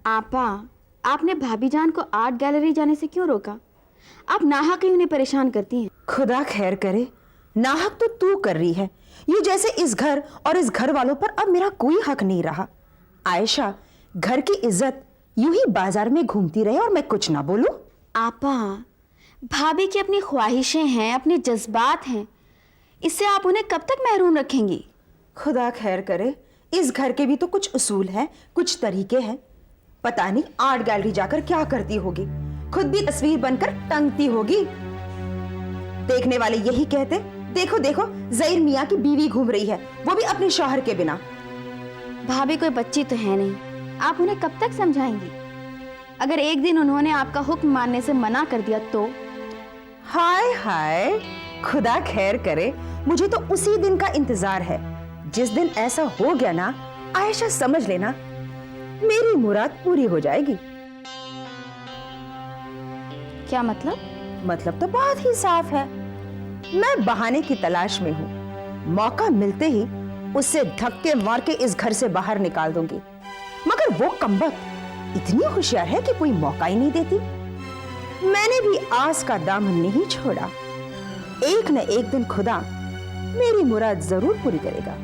आपा, आपने भाभी जान को आर्ट गैलरी जाने से क्यों रोका? आप नाहक ही उन्हें परेशान करती हैं। खुदा खैर करे, नाहक तो तू कर रही है। ये जैसे इस घर और इस घर वालों पर अब मेरा कोई हक नहीं रहा। आयशा, घर की इज्जत यूं ही बाजार में घूमती रहे और मैं कुछ ना बोलूं? आपा, भाभी की अपनी ख्वाहिशें हैं, अपने जज्बात हैं, इससे आप उन्हें कब तक महरूम रखेंगी? खुदा खैर करे, इस घर के भी तो कुछ उसूल हैं, कुछ तरीके हैं। पता नहीं आर्ट गैलरी जाकर क्या करती होगी, खुद भी तस्वीर बनकर टंगती होगी। देखने वाले यही कहते, देखो देखो ज़हीर मियां की बीवी घूम रही है, वो भी अपने शौहर के बिना। भाभी कोई बच्ची तो है नहीं, आप उन्हें कब तक समझाएंगी? अगर एक दिन उन्होंने आपका हुक्म मानने से मना कर दिया तो? हाय हाय, खुदा खैर करे, मुझे तो उसी दिन का इंतजार है। जिस दिन ऐसा हो गया ना आयशा, समझ लेना मेरी मुराद पूरी हो जाएगी। क्या मतलब? मतलब तो बहुत ही साफ है। मैं बहाने की तलाश में हूं, मौका मिलते ही उससे धक्के मार के इस घर से बाहर निकाल दूंगी। मगर वो कमबख्त इतनी होशियार है कि कोई मौका ही नहीं देती। मैंने भी आस का दामन नहीं छोड़ा। एक न एक दिन खुदा मेरी मुराद जरूर पूरी करेगा।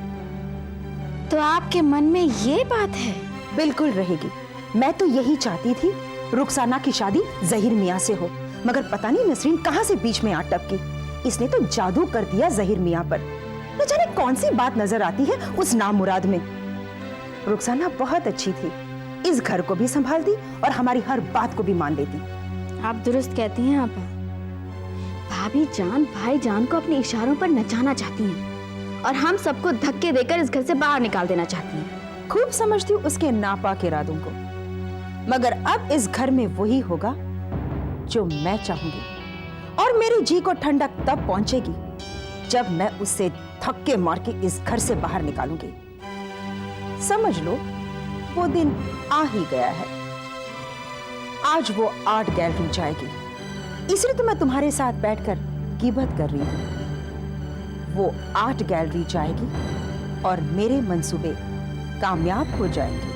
तो आपके मन में ये बात है? बिल्कुल रहेगी। मैं तो यही चाहती थी रुखसाना की शादी ज़हीर मियां से हो, मगर पता नहीं नसरीन कहां से बीच में आ टपकी। इसने तो जादू कर दिया ज़हीर मियां पर। न जाने कौन सी बात नजर आती है उस नामुराद में। रुखसाना बहुत अच्छी थी, इस घर को भी संभालती और हमारी हर बात को भी मान लेती। आप दुरुस्त कहती हैं आपा। भाभी जान भाई जान को अपने इशारों पर नचाना चाहती हैं और हम सबको धक्के देकर इस घर से बाहर निकाल देना चाहती हैं। खूब समझती हूँ उसके नापाक इरादों को, मगर अब इस घर में वही होगा जो मैं चाहूंगी। और मेरी जी को ठंडक तब पहुंचेगी जब मैं उससे धक्के मार के इस घर से बाहर निकालूंगी। समझ लो वो दिन आ ही गया है। आज वो आर्ट गैलरी जाएगी, इसलिए तो मैं तुम्हारे साथ बैठकर गिबत कर रही हूं। वो आर्ट गैलरी जाएगी और मेरे मंसूबे कामयाब हो जाएंगे।